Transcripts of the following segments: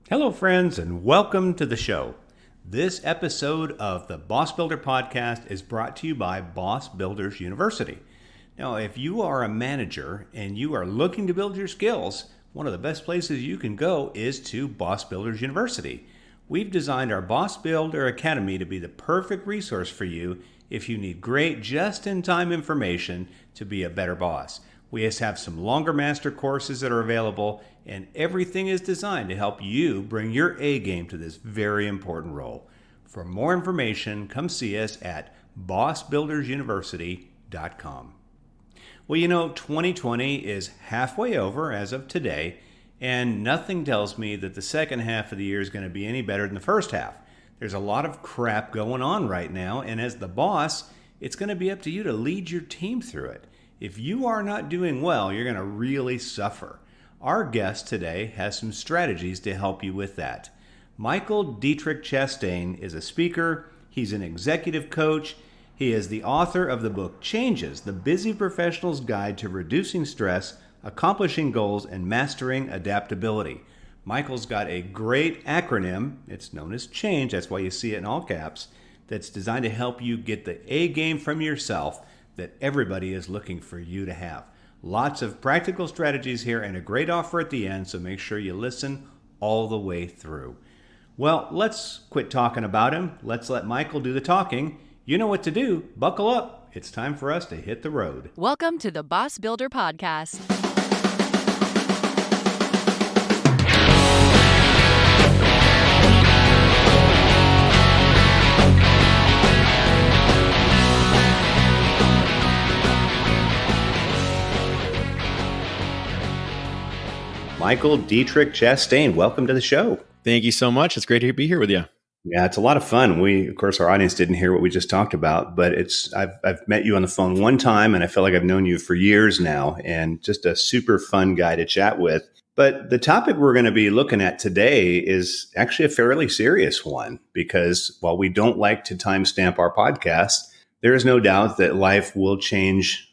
Hello, friends, and welcome to the show. This episode of the Boss Builder Podcast is brought to you by Boss Builders University. Now, if you are a manager and you are looking to build your skills, one of the best places you can go is to Boss Builders University. We've designed our Boss Builder Academy to be the perfect resource for you if you need great just-in-time information to be a better boss. We just have some longer master courses that are available, and everything is designed to help you bring your A game to this very important role. For more information, come see us at bossbuildersuniversity.com. Well, 2020 is halfway over as of today, and nothing tells me that the second half of the year is going to be any better than the first half. There's a lot of crap going on right now, and as the boss, it's going to be up to you to lead your team through it. If you are not doing well, you're going to really suffer. Our guest today has some strategies to help you with that. Michael Diettrich-Chastain is a speaker. He's an executive coach. He is the author of the book Changes, The Busy Professional's Guide to Reducing Stress, Accomplishing Goals, and Mastering Adaptability. Michael's got a great acronym. It's known as CHANGE. That's why you see it in all caps. That's designed to help you get the A game from yourself that everybody is looking for you to have. Lots of practical strategies here and a great offer at the end, so make sure you listen all the way through. Well, let's quit talking about him. Let's let Michael do the talking. You know what to do. Buckle up. It's time for us to hit the road. Welcome to the Boss Builder Podcast. Michael Diettrich-Chastain, welcome to the show. Thank you so much. It's great to be here with you. Yeah, it's a lot of fun. Of course, our audience didn't hear what we just talked about, but I've met you on the phone one time, and I feel like I've known you for years now, and just a super fun guy to chat with. But the topic we're going to be looking at today is actually a fairly serious one, because while we don't like to timestamp our podcast, there is no doubt that life will change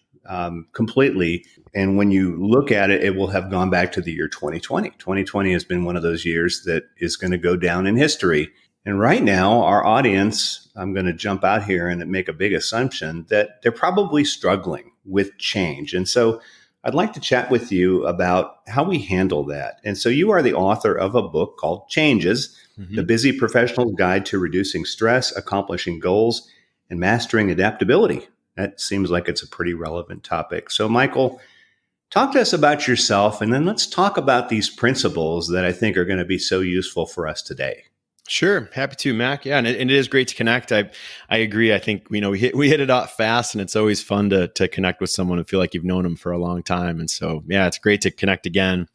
completely. And when you look at it, it will have gone back to the year 2020. 2020 has been one of those years that is going to go down in history. And right now, our audience, I'm going to jump out here and make a big assumption that they're probably struggling with change. And so I'd like to chat with you about how we handle that. And so you are the author of a book called Changes, The Busy Professional's Guide to Reducing Stress, Accomplishing Goals, and Mastering Adaptability. That seems like it's a pretty relevant topic. So Michael, talk to us about yourself, and then let's talk about these principles that I think are going to be so useful for us today. Sure. Happy to, Mac. Yeah. And it is great to connect. I agree. I think, we hit it off fast, and it's always fun to connect with someone and feel like you've known them for a long time. And so, yeah, it's great to connect again.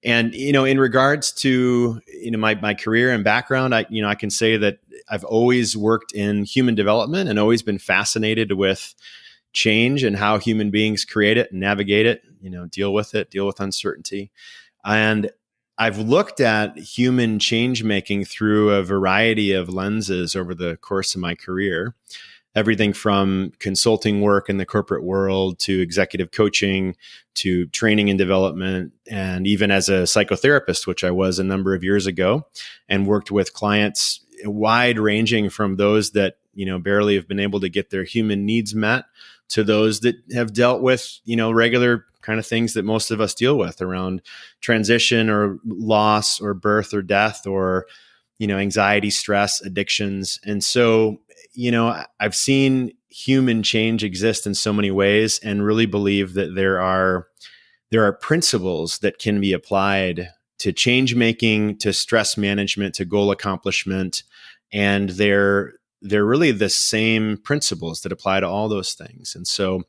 And, in regards to, my career and background, I can say that I've always worked in human development and always been fascinated with change and how human beings create it and navigate it, deal with uncertainty. And I've looked at human change making through a variety of lenses over the course of my career. Everything from consulting work in the corporate world to executive coaching to training and development, and even as a psychotherapist, which I was a number of years ago, and worked with clients wide ranging from those that, barely have been able to get their human needs met to those that have dealt with, regular kind of things that most of us deal with around transition or loss or birth or death or, anxiety, stress, addictions. And so, I've seen human change exist in so many ways, and really believe that there are principles that can be applied to change making, to stress management, to goal accomplishment. And they're really the same principles that apply to all those things. And so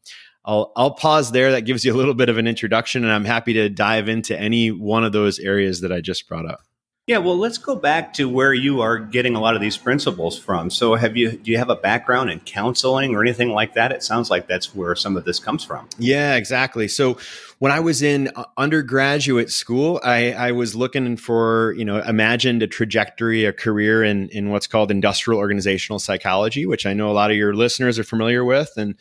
I'll pause there. That gives you a little bit of an introduction, and I'm happy to dive into any one of those areas that I just brought up. Yeah, well, let's go back to where you are getting a lot of these principles from. So do you have a background in counseling or anything like that? It sounds like that's where some of this comes from. Yeah, exactly. So when I was in undergraduate school, I was looking for, imagined a trajectory, a career in what's called industrial organizational psychology, which I know a lot of your listeners are familiar with. And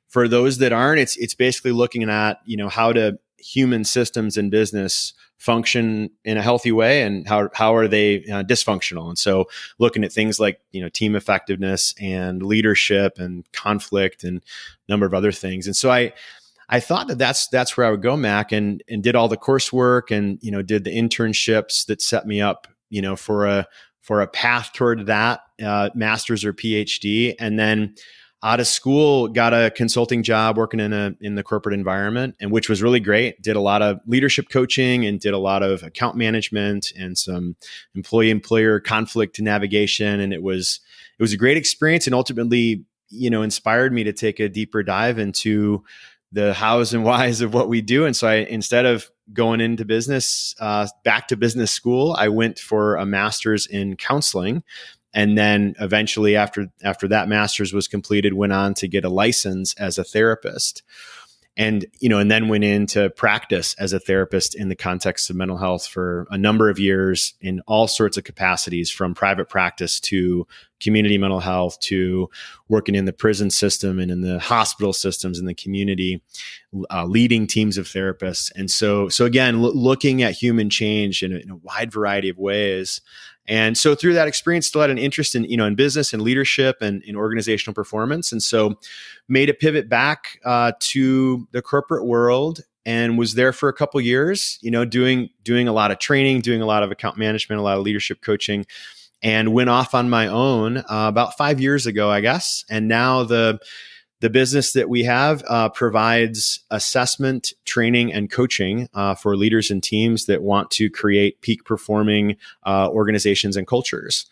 for those that aren't, it's basically looking at, how to human systems in business function in a healthy way, and how are they dysfunctional? And so looking at things like, team effectiveness and leadership and conflict and a number of other things. And so I thought that's where I would go, Mac, and did all the coursework and, did the internships that set me up, for a path toward that master's or PhD. And then out of school, got a consulting job working in the corporate environment, and which was really great. Did a lot of leadership coaching and did a lot of account management and some employee-employer conflict navigation. And it was a great experience, and ultimately, inspired me to take a deeper dive into the hows and whys of what we do. And so instead of going into business, back to business school, I went for a master's in counseling. And then eventually after that master's was completed, went on to get a license as a therapist. And, and then went into practice as a therapist in the context of mental health for a number of years in all sorts of capacities, from private practice to community mental health to working in the prison system and in the hospital systems in the community, leading teams of therapists. And so again, looking at human change in a wide variety of ways. And so through that experience, still had an interest in, in business and leadership and in organizational performance. And so made a pivot back to the corporate world, and was there for a couple of years, doing a lot of training, doing a lot of account management, a lot of leadership coaching, and went off on my own about 5 years ago, I guess. And now the business that we have provides assessment, training, and coaching for leaders and teams that want to create peak performing organizations and cultures.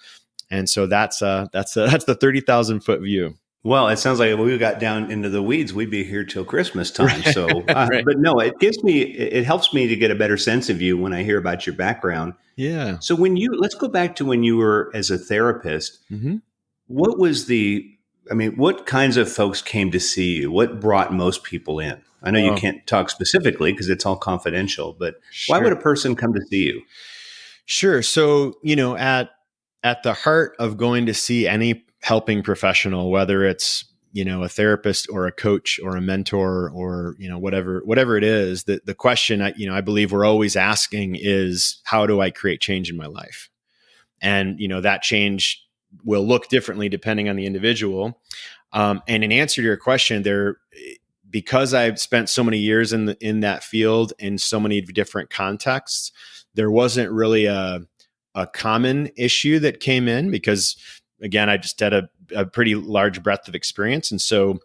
And so that's the 30,000 foot view. Well, it sounds like if we got down into the weeds, we'd be here till Christmas time. So, Right. But no, it helps me to get a better sense of you when I hear about your background. Yeah. So let's go back to when you were as a therapist. Mm-hmm. What kinds of folks came to see you? What brought most people in? I know you can't talk specifically because it's all confidential, but Sure. why would a person come to see you? Sure. So, at the heart of going to see any helping professional, whether it's, a therapist or a coach or a mentor or, whatever it is, the question I believe we're always asking is, how do I create change in my life? And, that change will look differently depending on the individual. And in answer to your question, because I've spent so many years in that field in so many different contexts, there wasn't really a common issue that came in, because again, I just had a pretty large breadth of experience. And so,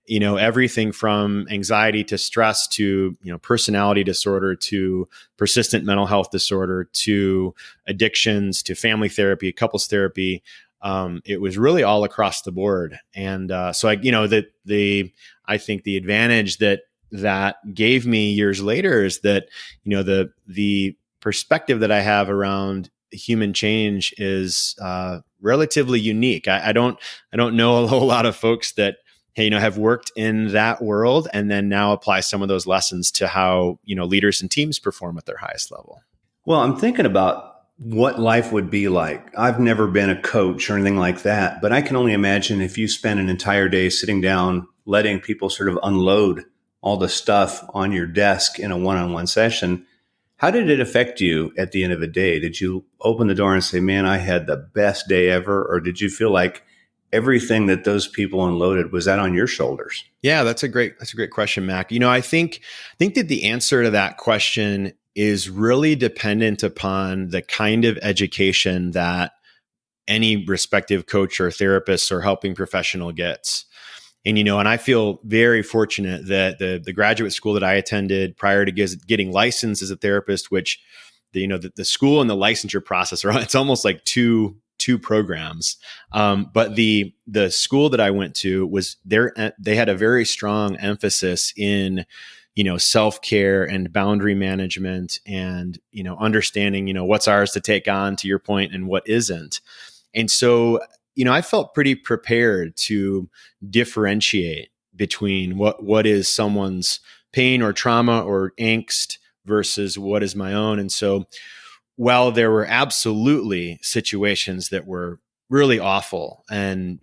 everything from anxiety to stress to, personality disorder to persistent mental health disorder to addictions to family therapy, couples therapy. It was really all across the board. And so I think the advantage that gave me years later is that, the perspective that I have around human change is relatively unique. I don't know a whole lot of folks that have worked in that world and then now apply some of those lessons to how leaders and teams perform at their highest level. Well, I'm thinking about what life would be like. I've never been a coach or anything like that, but I can only imagine if you spend an entire day sitting down, letting people sort of unload all the stuff on your desk in a one-on-one session. How did it affect you at the end of the day? Did you open the door and say, man, I had the best day ever? Or did you feel like everything that those people unloaded was that on your shoulders? Yeah, that's a great question, Mac. I think that the answer to that question is really dependent upon the kind of education that any respective coach or therapist or helping professional gets. And, and I feel very fortunate that the graduate school that I attended prior to getting licensed as a therapist, which the school and the licensure process it's almost like two programs. But the school that I went to was they had a very strong emphasis in, self-care and boundary management and, understanding, what's ours to take on, to your point, and what isn't. And so, I felt pretty prepared to differentiate between what is someone's pain or trauma or angst versus what is my own. And so while there were absolutely situations that were really awful and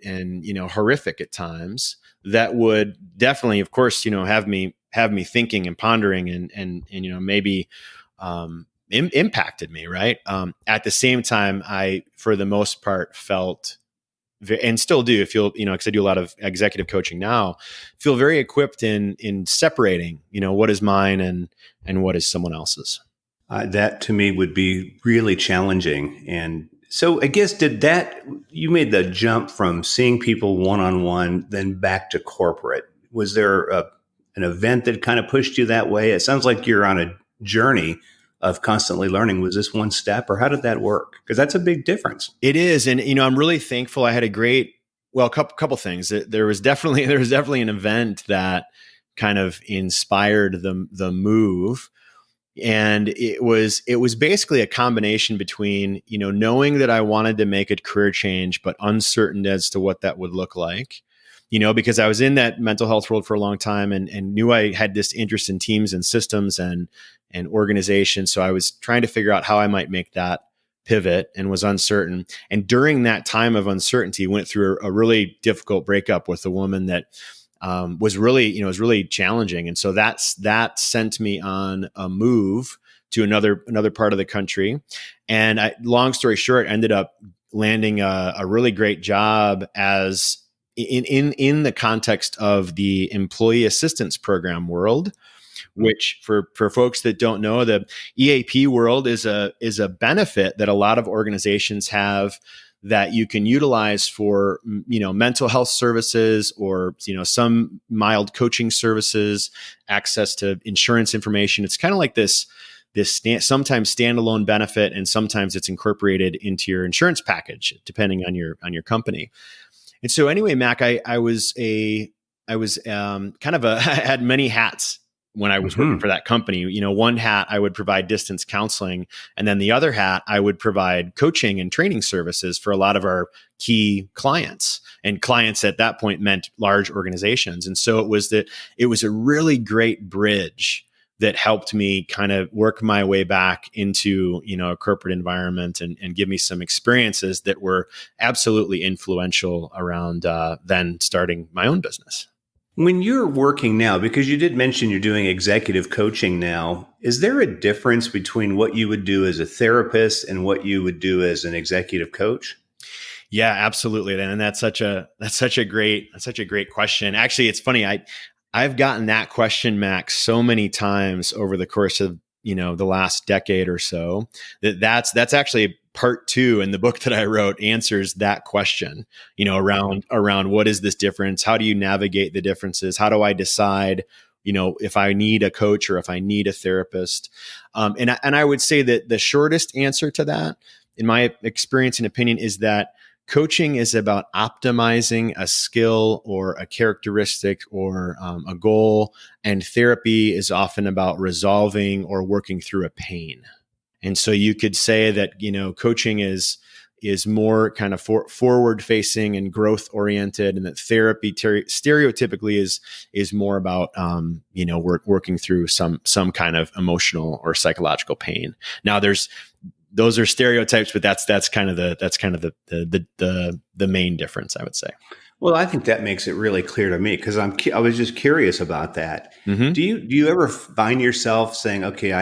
horrific at times, that would definitely, of course, have me have me thinking and pondering and maybe impacted me, right? At the same time, I, for the most part, felt and still do feel, because I do a lot of executive coaching now, feel very equipped in separating, what is mine and what is someone else's. That to me would be really challenging. And so I guess you made the jump from seeing people one-on-one, then back to corporate. Was there an event that kind of pushed you that way? It sounds like you're on a journey of constantly learning. Was this one step, or how did that work? Because that's a big difference. It is. And, I'm really thankful. I had a couple things. There was definitely an event that kind of inspired the move. And it was basically a combination between, knowing that I wanted to make a career change, but uncertain as to what that would look like, because I was in that mental health world for a long time and knew I had this interest in teams and systems and organizations. So I was trying to figure out how I might make that pivot and was uncertain. And during that time of uncertainty, went through a really difficult breakup with a woman that was really challenging. And so that sent me on a move to another part of the country. And long story short, ended up landing a really great job as in the context of the employee assistance program world, which for folks that don't know, the EAP world is a benefit that a lot of organizations have that you can utilize for, mental health services or, some mild coaching services, access to insurance information. It's kind of like this sometimes standalone benefit, and sometimes it's incorporated into your insurance package, depending on your company. And so anyway, Mac, I had many hats when I was working for that company. One hat, I would provide distance counseling. And then the other hat, I would provide coaching and training services for a lot of our key clients. And clients at that point meant large organizations. And so it was a really great bridge that helped me kind of work my way back into, a corporate environment and give me some experiences that were absolutely influential around then starting my own business. When you're working now, because you did mention you're doing executive coaching now, is there a difference between what you would do as a therapist and what you would do as an executive coach? Yeah, absolutely. And that's such a great question. Actually, it's funny. I've gotten that question, Max, so many times over the course of, the last decade or so that's actually part 2 in the book that I wrote answers that question, around what is this difference? How do you navigate the differences? How do I decide, if I need a coach or if I need a therapist? And I would say that the shortest answer to that, in my experience and opinion, is that coaching is about optimizing a skill or a characteristic or a goal, and therapy is often about resolving or working through a pain. And so you could say that, coaching is more kind of forward facing and growth oriented, and that therapy stereotypically is more about, working through some kind of emotional or psychological pain. Now those are stereotypes, but that's kind of the main difference, I would say. Well, I think that makes it really clear to me, because I was just curious about that. Mm-hmm. Do you ever find yourself saying, okay,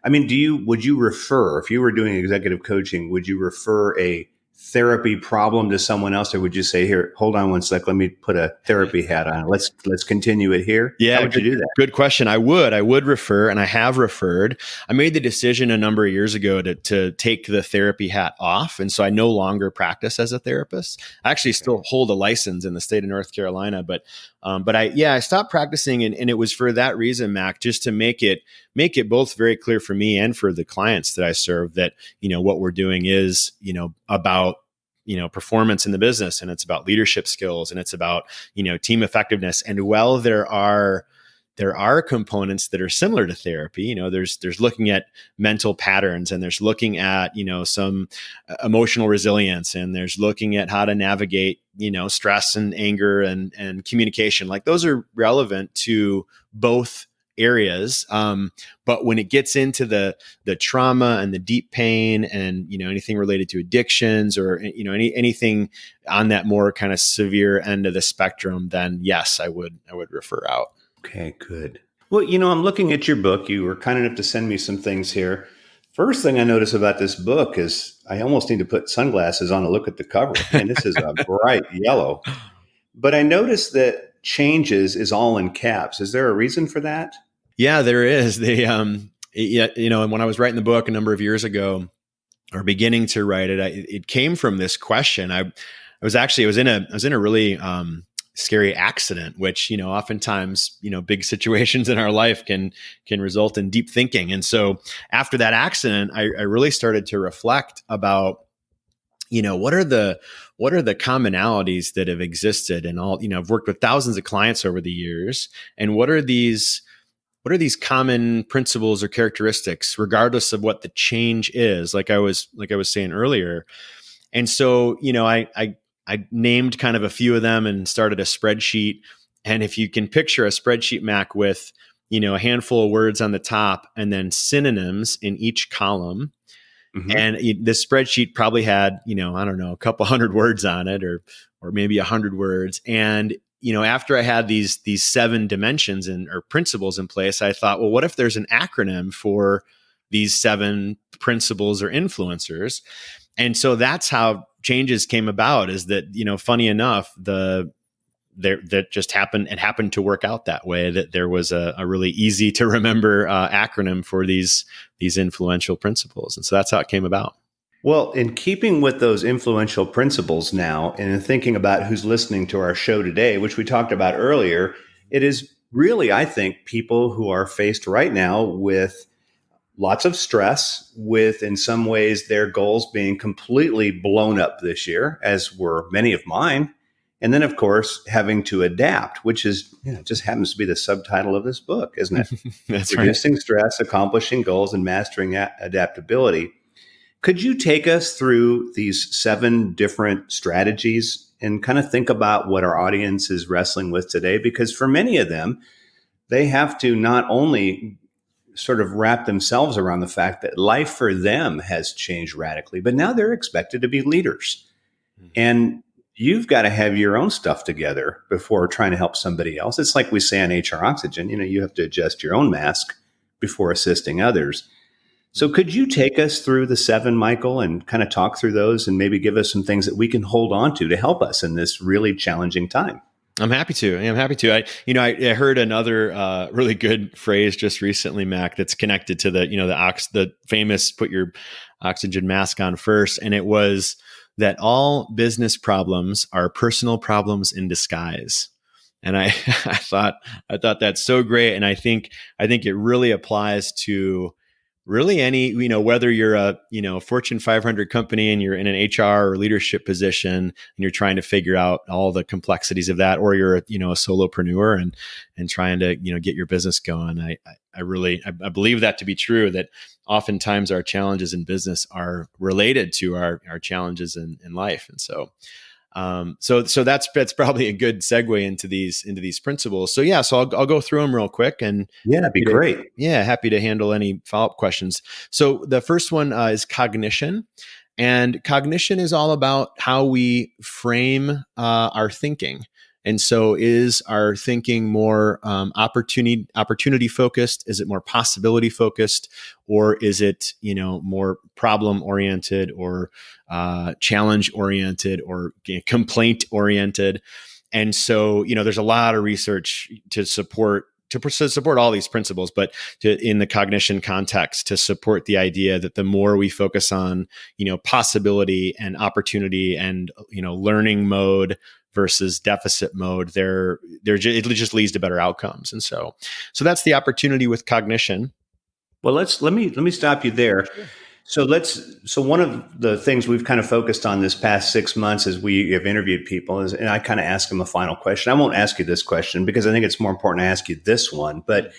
would you refer, if you were doing executive coaching, would you refer a therapy problem to someone else, or would you say, here, hold on one sec, let me put a therapy hat on, let's continue it here? Yeah, how would you do that? Good question. I would refer, and I have referred. I made the decision a number of years ago to take the therapy hat off, and so I no longer practice as a therapist. I actually still hold a license in the state of North Carolina, but I stopped practicing, and it was for that reason, Mac, just to make it both very clear for me and for the clients that I serve that, what we're doing is, about, performance in the business, and it's about leadership skills, and it's about, team effectiveness. And while there are components that are similar to therapy, there's looking at mental patterns, and there's looking at, some emotional resilience, and there's looking at how to navigate, stress and anger and communication. Like, those are relevant to both areas. But when it gets into the trauma and the deep pain and, anything related to addictions or, anything on that more kind of severe end of the spectrum, then yes, I would refer out. Okay, good. Well, I'm looking at your book. You were kind enough to send me some things here. First thing I notice about this book is I almost need to put sunglasses on to look at the cover. Man, this is a bright yellow. But I noticed that changes is all in caps. Is there a reason for that? Yeah, there is. And when I was writing the book a number of years ago, or beginning to write it, it came from this question. I was in a really scary accident, which oftentimes big situations in our life can result in deep thinking. And so after that accident, I really started to reflect about what are the commonalities that have existed, and all I've worked with thousands of clients over the years, and what are these common principles or characteristics, regardless of what the change is, like I was saying earlier. And so, I named kind of a few of them and started a spreadsheet. And if you can picture a spreadsheet, Mac, with, a handful of words on the top and then synonyms in each column. Mm-hmm. And this spreadsheet probably had, I don't know, a couple hundred words on it, or maybe 100 words. And after I had these 7 dimensions or principles in place, I thought, well, what if there's an acronym for these 7 principles or influencers? And so that's how changes came about. Is that, funny enough, that just happened. It happened to work out that way, that there was a really easy to remember acronym for these influential principles. And so that's how it came about. Well, in keeping with those influential principles now, and in thinking about who's listening to our show today, which we talked about earlier, it is really, I think, people who are faced right now with lots of stress, with in some ways their goals being completely blown up this year, as were many of mine. And then, of course, having to adapt, which is, just happens to be the subtitle of this book, isn't it? That's Reducing right. stress, accomplishing goals, and mastering adaptability. Could you take us through these 7 different strategies and kind of think about what our audience is wrestling with today? Because for many of them, they have to not only sort of wrap themselves around the fact that life for them has changed radically, but now they're expected to be leaders. And you've got to have your own stuff together before trying to help somebody else. It's like we say on HR Oxygen, you have to adjust your own mask before assisting others. So could you take us through the 7, Michael, and kind of talk through those and maybe give us some things that we can hold on to help us in this really challenging time? I'm happy to. I heard another really good phrase just recently, Mac, that's connected to the famous put your oxygen mask on first. And it was that all business problems are personal problems in disguise. And I thought that's so great. And I think it really applies to really any, whether you're a, Fortune 500 company and you're in an HR or leadership position and you're trying to figure out all the complexities of that, or you're a solopreneur and trying to, get your business going. I believe that to be true, that oftentimes our challenges in business are related to our challenges in life. And so that's probably a good segue into these principles. So I'll go through them real quick, and That'd be great. happy to handle any follow-up questions. So the first one is cognition, and cognition is all about how we frame our thinking. And so, is our thinking more opportunity focused? Is it more possibility focused, or is it more problem oriented, or challenge oriented, or complaint oriented? And so, there's a lot of research to support all these principles, but in the cognition context, to support the idea that the more we focus on, possibility and opportunity and, learning mode versus deficit mode, it just leads to better outcomes. And so that's the opportunity with cognition. Well, let me stop you there. So one of the things we've kind of focused on this past 6 months as we have interviewed people is, and I kind of ask them a final question. I won't ask you this question because I think it's more important to ask you this one. But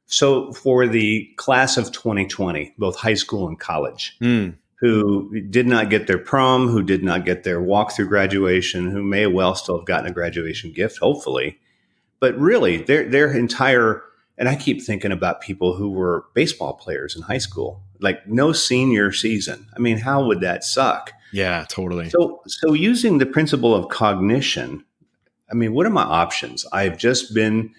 so for the class of 2020, both high school and college, who did not get their prom, who did not get their walk-through graduation, who may well still have gotten a graduation gift, hopefully, but really their entire, and I keep thinking about people who were baseball players in high school, like no senior season. I mean, how would that suck? Yeah, totally. So using the principle of cognition, I mean, what are my options? I've just been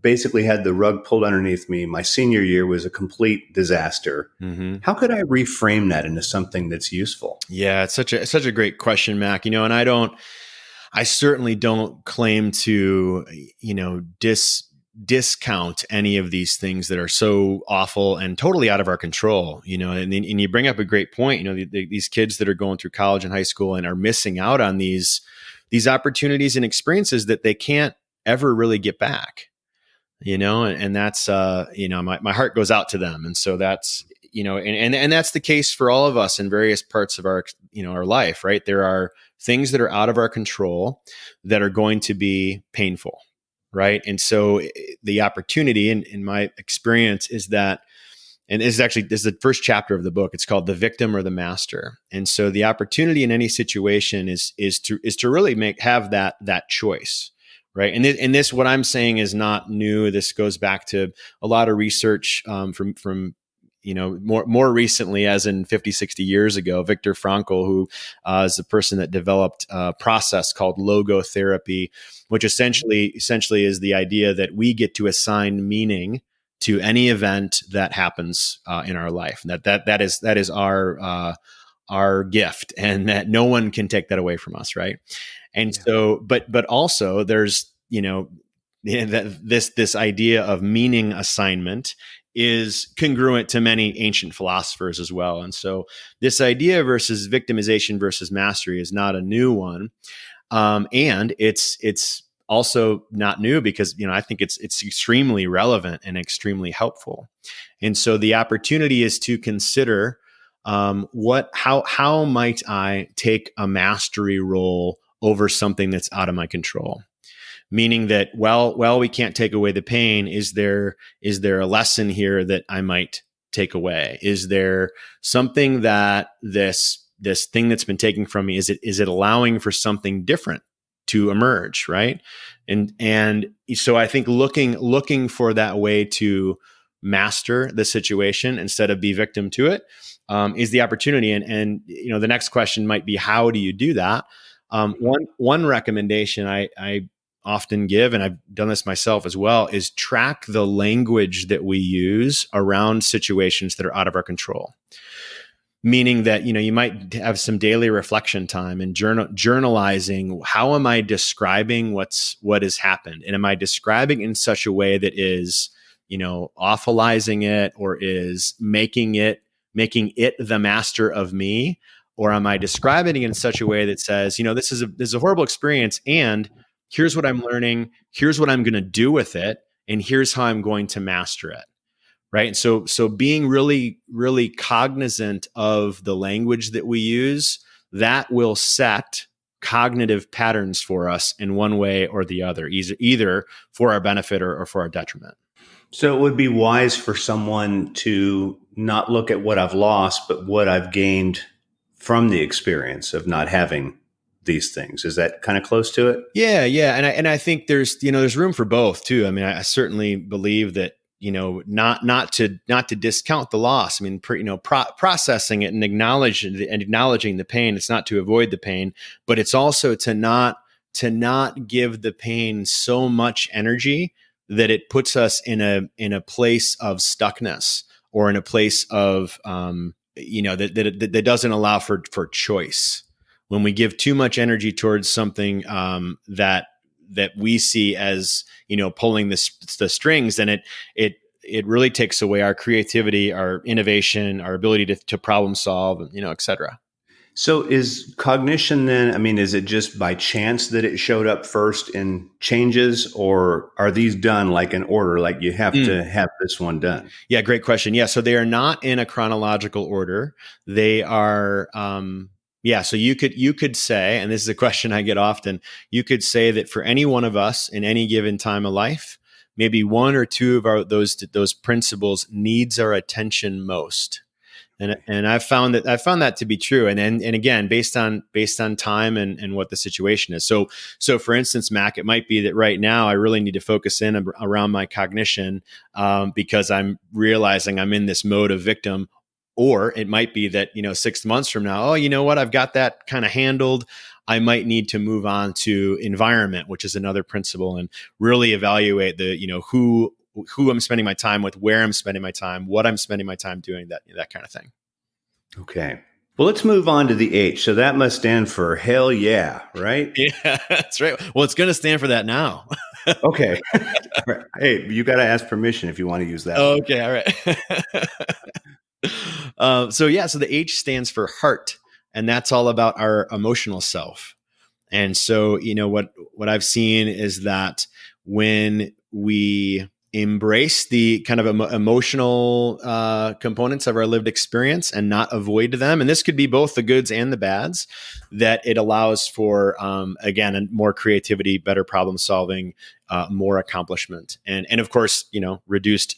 basically had the rug pulled underneath me. My senior year was a complete disaster. Mm-hmm. How could I reframe that into something that's useful? Yeah, it's such a great question, Mac. And I certainly don't claim to, discount any of these things that are so awful and totally out of our control. And you bring up a great point. These kids that are going through college and high school and are missing out on these opportunities and experiences that they can't ever really get back. And that's my heart goes out to them. And so that's and that's the case for all of us in various parts of our our life, right? There are things that are out of our control that are going to be painful, right? And so the opportunity in my experience is that, and this is the first chapter of the book. It's called The Victim or the Master. And so the opportunity in any situation is to really have that choice. Right. And this, what I'm saying is not new. This goes back to a lot of research from more recently, as in 50, 60 years ago. Viktor Frankl, who is the person that developed a process called logotherapy, which essentially is the idea that we get to assign meaning to any event that happens in our life. That is our gift, and that no one can take that away from us. Right. And so, but also there's, this idea of meaning assignment is congruent to many ancient philosophers as well. And so this idea versus victimization versus mastery is not a new one. And it's also not new because, I think it's extremely relevant and extremely helpful. And so the opportunity is to consider how might I take a mastery role over something that's out of my control? Meaning that, well, we can't take away the pain. Is there a lesson here that I might take away? Is there something that this thing that's been taken from me, is it allowing for something different to emerge? Right. And so I think looking for that way to master the situation instead of be victim to it is the opportunity. And the next question might be, how do you do that? One recommendation I often give, and I've done this myself as well, is track the language that we use around situations that are out of our control. Meaning that, you might have some daily reflection time and journalizing. How am I describing what has happened? And am I describing in such a way that is, awfulizing it, or is making it the master of me? Or am I describing it in such a way that says, this is a horrible experience, and here's what I'm learning, here's what I'm going to do with it, and here's how I'm going to master it. Right. And so being really, really cognizant of the language that we use, that will set cognitive patterns for us in one way or the other, either for our benefit or for our detriment. So it would be wise for someone to not look at what I've lost, but what I've gained from the experience of not having these things. Is that kind of close to it? Yeah. And I think there's room for both too. I mean, I certainly believe that, not to discount the loss. I mean, processing it and acknowledging the pain. It's not to avoid the pain, but it's also to not give the pain so much energy that it puts us in a place of stuckness, or in a place of that doesn't allow for choice. When we give too much energy towards something that we see as pulling the strings, then it really takes away our creativity, our innovation, our ability to problem solve, et cetera. So is cognition then, I mean, is it just by chance that it showed up first in changes, or are these done like in order, like you have to have this one done? Yeah, great question. Yeah, so they are not in a chronological order. They are, so you could say, and this is a question I get often, you could say that for any one of us in any given time of life, maybe one or two of those principles needs our attention most. And I've found that to be true. And again, based on time and what the situation is. So for instance, Mac, it might be that right now I really need to focus in around my cognition because I'm realizing I'm in this mode of victim. Or it might be that, 6 months from now, oh, you know what? I've got that kind of handled. I might need to move on to environment, which is another principle, and really evaluate the, who I'm spending my time with, where I'm spending my time, what I'm spending my time doing, that kind of thing. Okay. Well, let's move on to the H. So that must stand for hell yeah, right? Yeah, that's right. Well, it's going to stand for that now. Okay. Hey, you got to ask permission if you want to use that one. Okay. All right. So the H stands for heart, and that's all about our emotional self. And so, what I've seen is that when we embrace the kind of emotional components of our lived experience and not avoid them, and this could be both the goods and the bads, that it allows for, again, more creativity, better problem solving, more accomplishment, and of course, reduced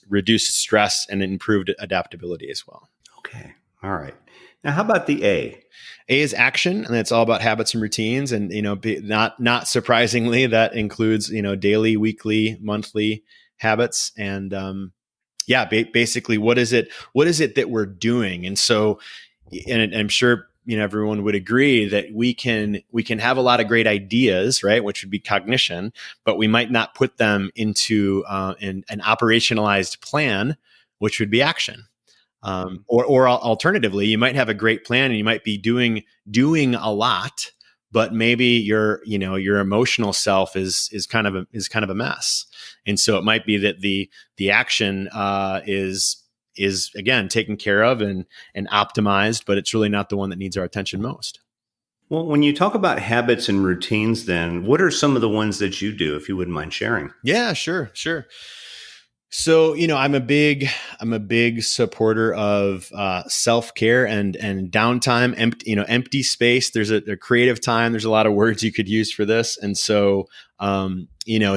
stress and improved adaptability as well. Okay. All right. Now, how about the A? A is action, and it's all about habits and routines. And, not surprisingly, that includes, daily, weekly, monthly habits. And, basically what is it that we're doing? And so, and I'm sure, everyone would agree that we can have a lot of great ideas, right? Which would be cognition, but we might not put them into an operationalized plan, which would be action. Or alternatively, you might have a great plan and you might be doing a lot, but maybe your emotional self is kind of a mess. And so it might be that the action is again taken care of and optimized, but it's really not the one that needs our attention most. Well, when you talk about habits and routines, then what are some of the ones that you do, if you wouldn't mind sharing? Yeah, sure. So, I'm a big supporter of self-care and downtime, empty space. There's a creative time. There's a lot of words you could use for this. And so,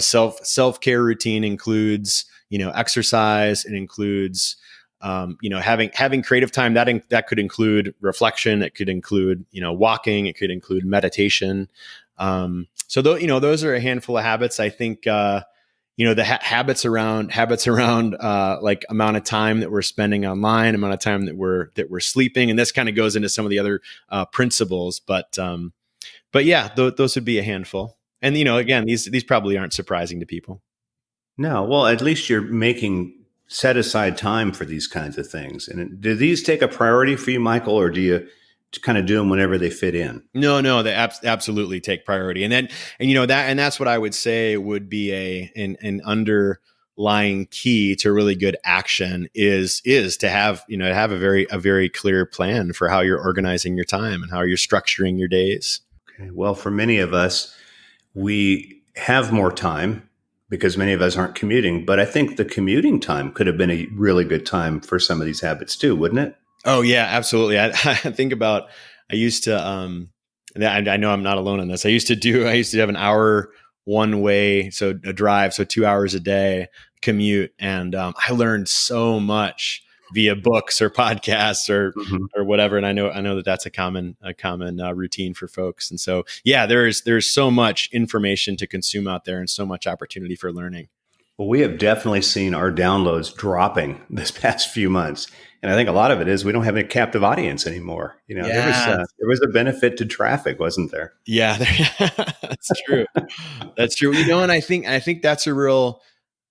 self-care routine includes, exercise. It includes, having creative time. That could include reflection. It could include, walking. It could include meditation. Those are a handful of habits. I think, the habits around like amount of time that we're spending online, amount of time that we're sleeping, and this kind of goes into some of the other principles. But yeah, those would be a handful. And again, these probably aren't surprising to people. No, well, at least you're making set aside time for these kinds of things. And do these take a priority for you, Michael, or do you kind of do them whenever they fit in? No, they absolutely take priority. And that's what I would say would be an underlying key to really good action is to have, a very clear plan for how you're organizing your time and how you're structuring your days. Okay. Well, for many of us, we have more time because many of us aren't commuting, but I think the commuting time could have been a really good time for some of these habits too, wouldn't it? Oh yeah, absolutely. I think about, I used to, I know I'm not alone in this. I used to have an hour one way, so a drive, so 2 hours a day commute. And I learned so much via books or podcasts or whatever. And I know that that's a common routine for folks. And so, yeah, there's so much information to consume out there and so much opportunity for learning. Well, we have definitely seen our downloads dropping this past few months. And I think a lot of it is we don't have a captive audience anymore. There was a benefit to traffic, wasn't there? Yeah, that's true. That's true. And I think that's a real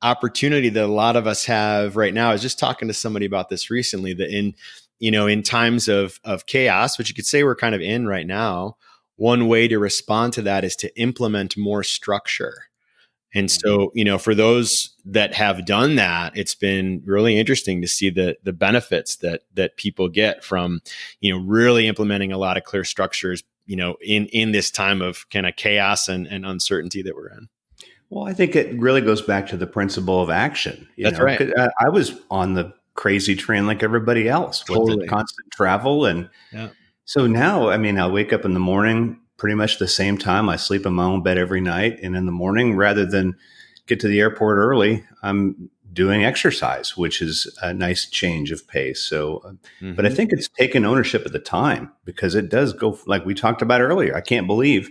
opportunity that a lot of us have right now. I was just talking to somebody about this recently, that in times of chaos, which you could say we're kind of in right now, one way to respond to that is to implement more structure. And so, for those that have done that, it's been really interesting to see the benefits that people get from, really implementing a lot of clear structures, in this time of kind of chaos and uncertainty that we're in. Well, I think it really goes back to the principle of action. That's right. I was on the crazy train like everybody else with the constant travel. And so now, I wake up in the morning pretty much the same time. I sleep in my own bed every night. And in the morning, rather than get to the airport early, I'm doing exercise, which is a nice change of pace. So, but I think it's taken ownership of the time, because it does go, like we talked about earlier. I can't believe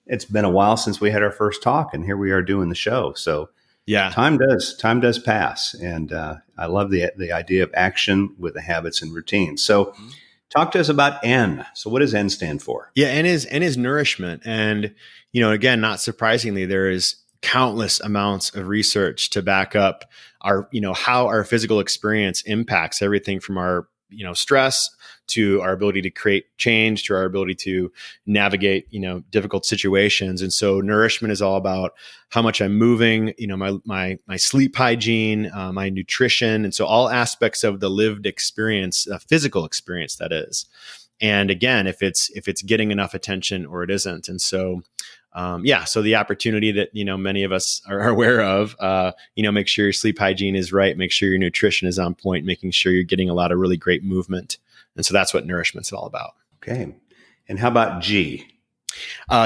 it's been a while since we had our first talk, and here we are doing the show. So yeah, time does pass. And I love the idea of action with the habits and routines. So Talk to us about N. So what does N stand for? Yeah, and is nourishment. And, again, not surprisingly, there is countless amounts of research to back up our, how our physical experience impacts everything from our, stress to our ability to create change, to our ability to navigate, difficult situations. And so nourishment is all about how much I'm moving, my sleep hygiene, my nutrition. And so all aspects of the lived experience, physical experience, that is. And again, if it's getting enough attention or it isn't. And so, so the opportunity that, many of us are aware of, make sure your sleep hygiene is right, make sure your nutrition is on point, making sure you're getting a lot of really great movement. And so that's what nourishment's all about. Okay. And how about G?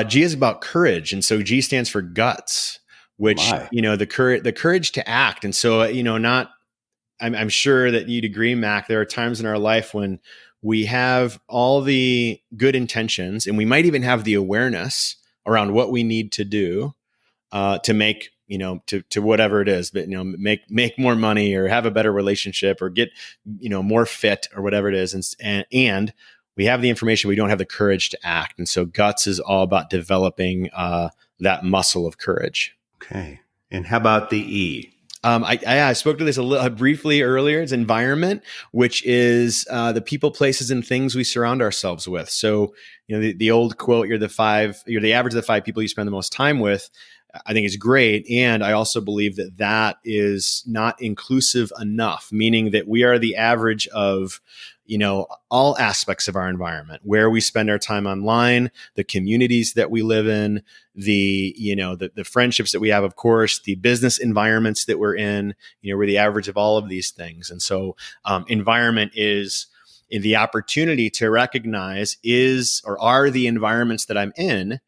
G is about courage. And so G stands for guts, which, the courage to act. And so, I'm sure that you'd agree, Mac, there are times in our life when we have all the good intentions and we might even have the awareness around what we need to do to make, to whatever it is, but, make more money or have a better relationship or get, more fit or whatever it is. And we have the information, we don't have the courage to act. And so guts is all about developing that muscle of courage. Okay. And how about the E? I spoke to this a little briefly earlier. It's environment, which is the people, places, and things we surround ourselves with. So, the old quote, you're the average of the 5 people you spend the most time with, I think is great. And I also believe that is not inclusive enough, meaning that we are the average of, all aspects of our environment, where we spend our time online, the communities that we live in, the friendships that we have, of course, the business environments that we're in, we're the average of all of these things. And so environment is the opportunity to recognize are the environments that I'm in,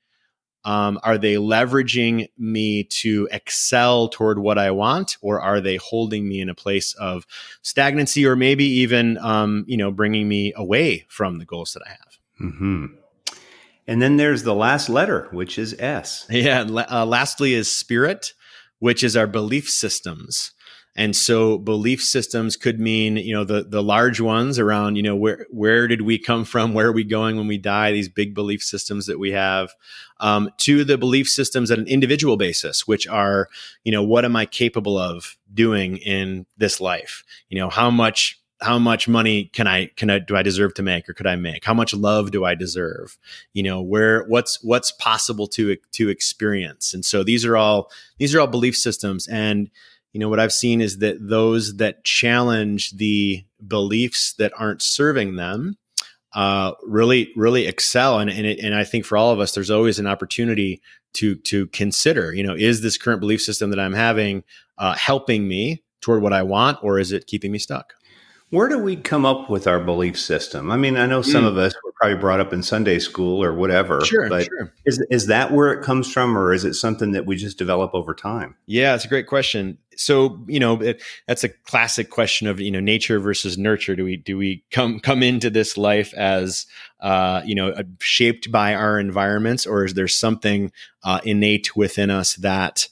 are they leveraging me to excel toward what I want, or are they holding me in a place of stagnancy, or maybe even, bringing me away from the goals that I have? Mm-hmm. And then there's the last letter, which is S. Yeah. Lastly is spirit, which is our belief systems. And so belief systems could mean, the large ones around, where did we come from? Where are we going when we die? These big belief systems that we have, to the belief systems at an individual basis, which are, what am I capable of doing in this life? How much money do I deserve to make, or could I make? How much love do I deserve? What's possible to experience? And so these are all belief systems. And what I've seen is that those that challenge the beliefs that aren't serving them really, really excel. And I think for all of us, there's always an opportunity to consider, is this current belief system that I'm having helping me toward what I want, or is it keeping me stuck? Where do we come up with our belief system? I mean, I know some of us were probably brought up in Sunday school or whatever, but is that where it comes from, or is it something that we just develop over time? Yeah, it's a great question. So, that's a classic question of, nature versus nurture. Do we come into this life as, shaped by our environments, or is there something innate within us that,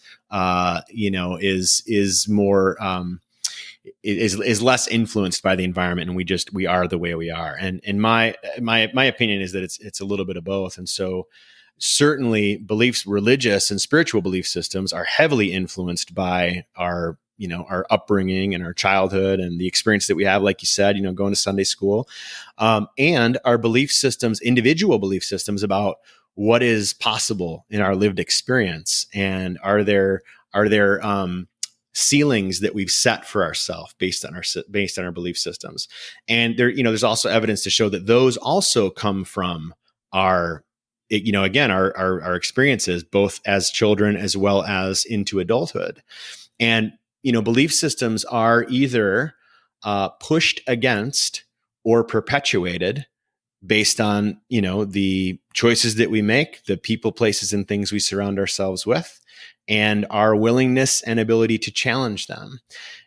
is more, is less influenced by the environment, and we are the way we are. And my opinion is that it's a little bit of both. And so certainly beliefs, religious and spiritual belief systems, are heavily influenced by our upbringing and our childhood and the experience that we have, like you said, going to Sunday school, and our belief systems, individual belief systems about what is possible in our lived experience. And are there ceilings that we've set for ourselves based on our belief systems? And there's also evidence to show that those also come from our experiences, both as children as well as into adulthood. And belief systems are either pushed against or perpetuated based on the choices that we make, the people, places, and things we surround ourselves with, and our willingness and ability to challenge them.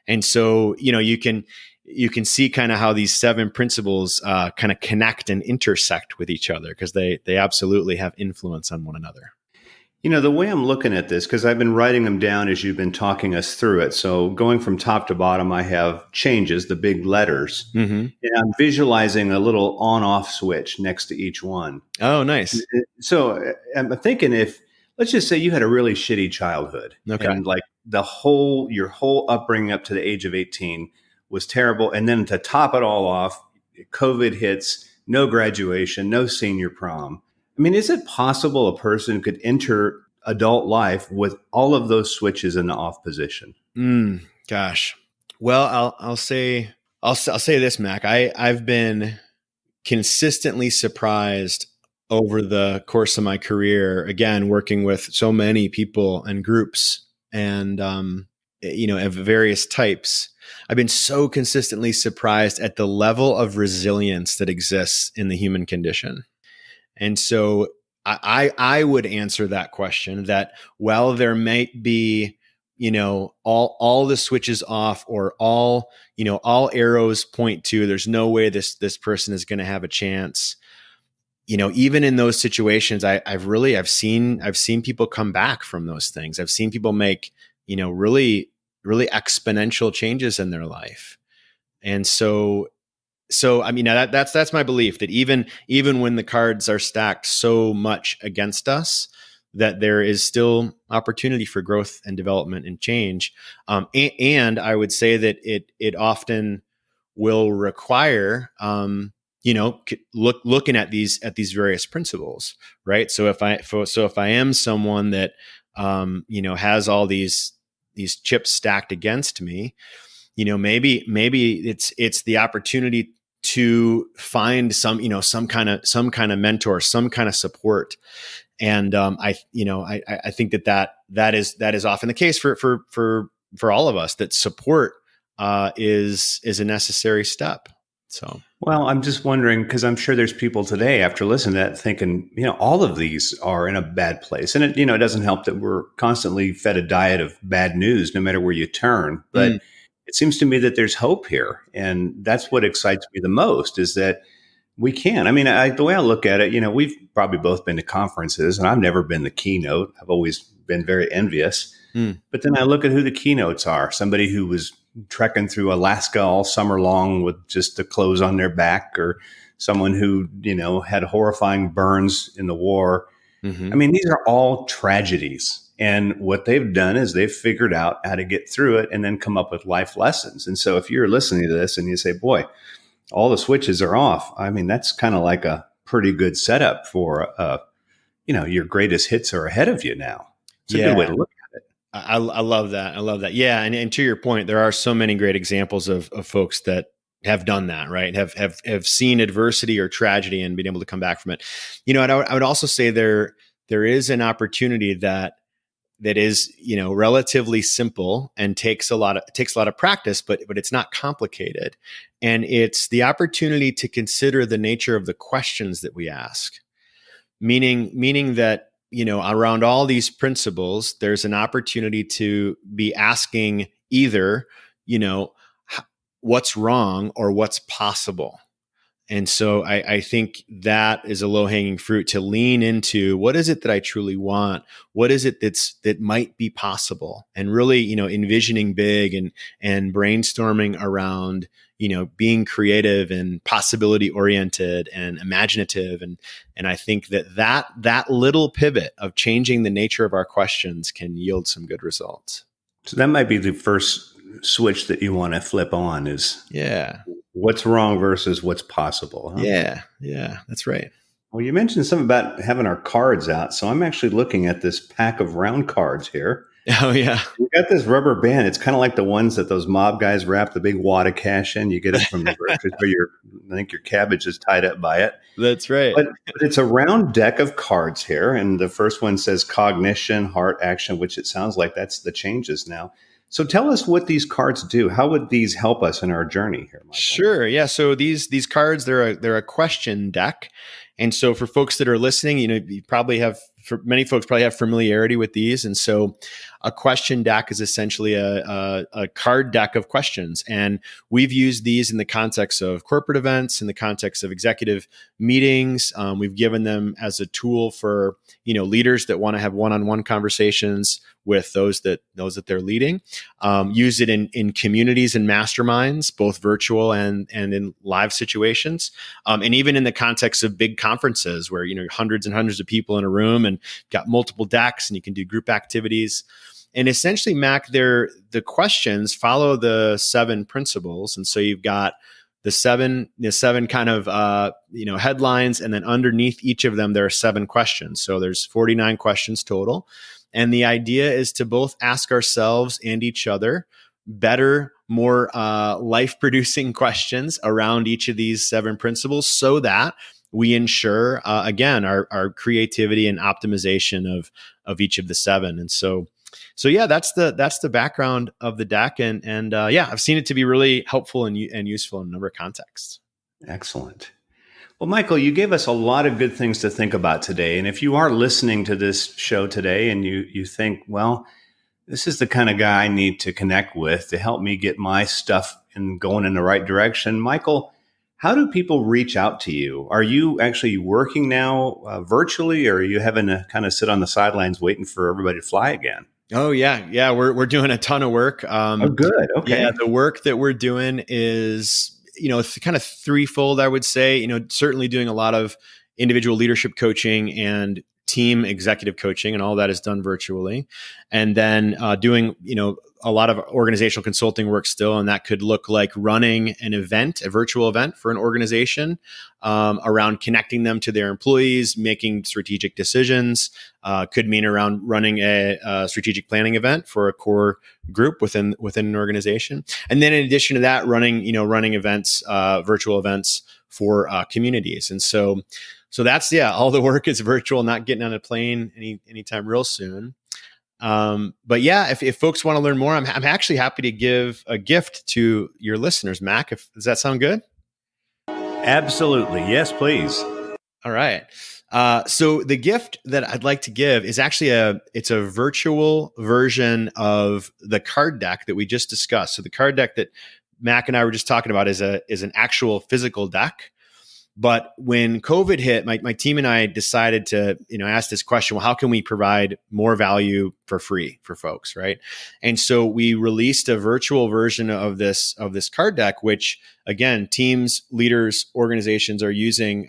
And so, you can see kind of how these 7 principles kind of connect and intersect with each other, because they absolutely have influence on one another. The way I'm looking at this, because I've been writing them down as you've been talking us through it. So going from top to bottom, I have changes, the big letters, Mm-hmm. and I'm visualizing a little on off switch next to each one. Oh, nice. So I'm thinking if, let's just say you had a really shitty childhood Okay. and like your whole upbringing up to the age of 18 was terrible. And then to top it all off, COVID hits, no graduation, no senior prom. I mean, is it possible a person could enter adult life with all of those switches in the off position? Gosh. Well, I'll say this, Mac. I've been consistently surprised over the course of my career, again, working with so many people and groups and, of various types. I've been so consistently surprised at the level of resilience that exists in the human condition. And so I would answer that question that while there might be, all the switches off or all arrows point to, there's no way this person is going to have a chance. Even in those situations, I've seen people come back from those things. I've seen people make, really, really exponential changes in their life. And so I mean, that's my belief that even when the cards are stacked so much against us, that there is still opportunity for growth and development and change. And I would say that it often will require, looking at these various principles, right? So if I am someone that, has all these chips stacked against me, maybe it's the opportunity to find some kind of mentor, some kind of support. And I think that is often the case for all of us, that support is a necessary step. So, Well, I'm just wondering because I'm sure there's people today after listening to that thinking, all of these are in a bad place. And it doesn't help that we're constantly fed a diet of bad news no matter where you turn. But it seems to me that there's hope here. And that's what excites me the most is that we can. I mean, the way I look at it, we've probably both been to conferences and I've never been the keynote. I've always been very envious. But then I look at who the keynotes are. Somebody who was trekking through Alaska all summer long with just the clothes on their back, or someone who, had horrifying burns in the war. I mean, these are all tragedies. And what they've done is they've figured out how to get through it and then come up with life lessons. And so if you're listening to this and you say, boy, all the switches are off, I mean, that's kind of like a pretty good setup for, your greatest hits are ahead of you now. It's a good way to look at it. I love that. I love that. Yeah. And to your point, there are so many great examples of folks that have done that, right? Have seen adversity or tragedy and been able to come back from it. And I would also say there is an opportunity that is, relatively simple and takes a lot of practice, but it's not complicated. And it's the opportunity to consider the nature of the questions that we ask, meaning that, around all these principles, there's an opportunity to be asking either, what's wrong or what's possible. And so I think that is a low-hanging fruit to lean into. What is it that I truly want? What is it that might be possible? And really, envisioning big and brainstorming around, being creative and possibility oriented and imaginative. And I think that little pivot of changing the nature of our questions can yield some good results. So that might be the first switch that you want to flip on is what's wrong versus what's possible. Huh? Yeah, that's right. Well, you mentioned something about having our cards out. So I'm actually looking at this pack of round cards here. Oh, yeah. We got this rubber band. It's kind of like the ones that those mob guys wrap the big wad of cash in. You get it from the grocery store. I think your cabbage is tied up by it. That's right. But it's a round deck of cards here. And the first one says cognition, heart, action, which it sounds like that's the changes now. So tell us what these cards do. How would these help us in our journey here, Michael? Sure. Yeah. So these cards, they're a question deck. And so for folks that are listening, you probably have for many folks probably have familiarity with these. And so a question deck is essentially a card deck of questions. And we've used these in the context of corporate events, in the context of executive meetings. We've given them as a tool for, leaders that want to have one-on-one conversations with those that they're leading. Use it in communities and masterminds, both virtual and in live situations. And even in the context of big conferences where, hundreds and hundreds of people in a room and got multiple decks and you can do group activities. And essentially, Mac, the questions follow the 7 principles. And so you've got the seven kind of, headlines, and then underneath each of them, there are 7 questions. So there's 49 questions total. And the idea is to both ask ourselves and each other better, more life-producing questions around each of these 7 principles so that we ensure, again, our creativity and optimization of each of the 7. And so yeah, that's the background of the deck, and I've seen it to be really helpful and useful in a number of contexts. Excellent. Well, Michael, you gave us a lot of good things to think about today. And if you are listening to this show today and you think, well, this is the kind of guy I need to connect with to help me get my stuff going in the right direction, Michael, how do people reach out to you? Are you actually working now virtually, or are you having to kind of sit on the sidelines waiting for everybody to fly again? Oh yeah. We're doing a ton of work. Oh, good. Okay. Yeah, the work that we're doing is, it's kind of threefold, I would say. Certainly doing a lot of individual leadership coaching and team executive coaching, and all that is done virtually. And then doing, a lot of organizational consulting work still. And that could look like running an event, a virtual event for an organization around connecting them to their employees, making strategic decisions. Could mean around running a strategic planning event for a core group within an organization. And then in addition to that, running events, virtual events for communities. And so that's, all the work is virtual, not getting on a plane anytime real soon. But yeah, if folks want to learn more, I'm actually happy to give a gift to your listeners, Mac. Does that sound good? Absolutely. Yes, please. All right. So the gift that I'd like to give is actually it's a virtual version of the card deck that we just discussed. So the card deck that Mac and I were just talking about is an actual physical deck. But when COVID hit, my team and I decided to, ask this question, well, how can we provide more value for free for folks, right? And so we released a virtual version of this card deck, which again, teams, leaders, organizations are using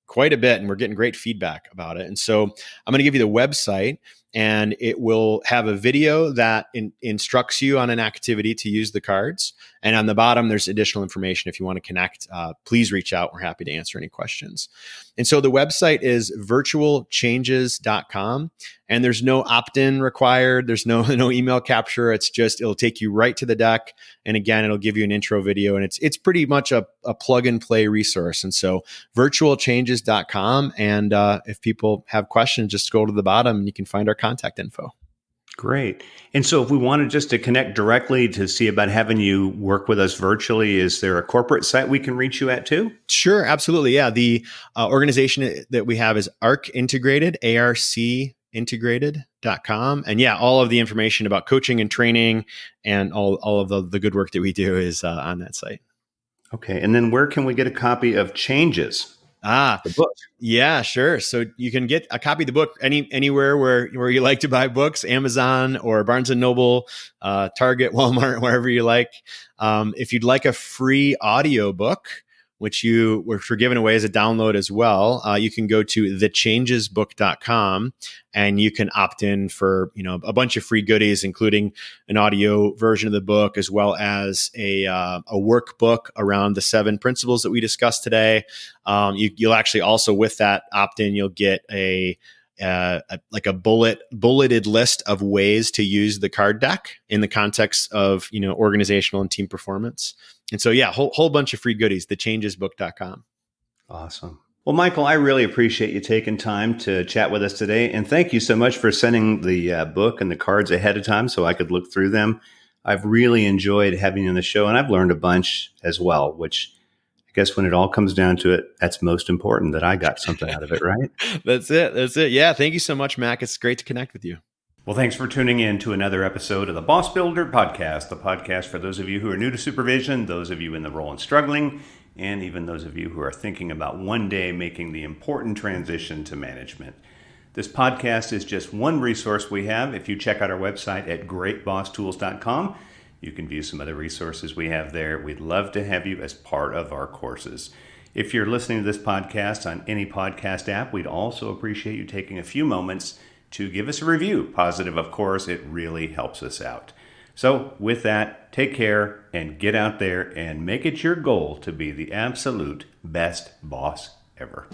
quite a bit, and we're getting great feedback about it. And so I'm going to give you the website, and it will have a video that instructs you on an activity to use the cards. And on the bottom, there's additional information. If you want to connect, please reach out. We're happy to answer any questions. And so the website is virtualchanges.com, and there's no opt-in required. There's no email capture. It'll take you right to the deck. And again, it'll give you an intro video, and it's pretty much a plug and play resource. And so virtualchanges.com. And if people have questions, just go to the bottom and you can find our contact info. Great. And so if we wanted just to connect directly to see about having you work with us virtually, is there a corporate site we can reach you at too? Sure, absolutely. Yeah. The organization that we have is ARC Integrated, ARC integrated.com. And all of the information about coaching and training and all of the good work that we do is on that site. Okay. And then where can we get a copy of Changes? The book. Yeah, sure. So you can get a copy of the book anywhere where you like to buy books, Amazon or Barnes and Noble, Target, Walmart, wherever you like. If you'd like a free audio book, which we're giving away as a download as well, you can go to thechangesbook.com and you can opt in for a bunch of free goodies, including an audio version of the book, as well as a workbook around the 7 principles that we discussed today. You'll actually also, with that opt-in, you'll get a bulleted list of ways to use the card deck in the context of organizational and team performance. And so, whole bunch of free goodies, thechangesbook.com. Awesome. Well, Michael, I really appreciate you taking time to chat with us today. And thank you so much for sending the book and the cards ahead of time so I could look through them. I've really enjoyed having you on the show, and I've learned a bunch as well, which guess when it all comes down to it, that's most important, that I got something out of it, right? That's it. That's it. Yeah. Thank you so much, Mac. It's great to connect with you. Well, thanks for tuning in to another episode of the Boss Builder Podcast, the podcast for those of you who are new to supervision, those of you in the role and struggling, and even those of you who are thinking about one day making the important transition to management. This podcast is just one resource we have. If you check out our website at greatbosstools.com, you can view some other resources we have there. We'd love to have you as part of our courses. If you're listening to this podcast on any podcast app, we'd also appreciate you taking a few moments to give us a review. Positive, of course. It really helps us out. So with that, take care and get out there and make it your goal to be the absolute best boss ever.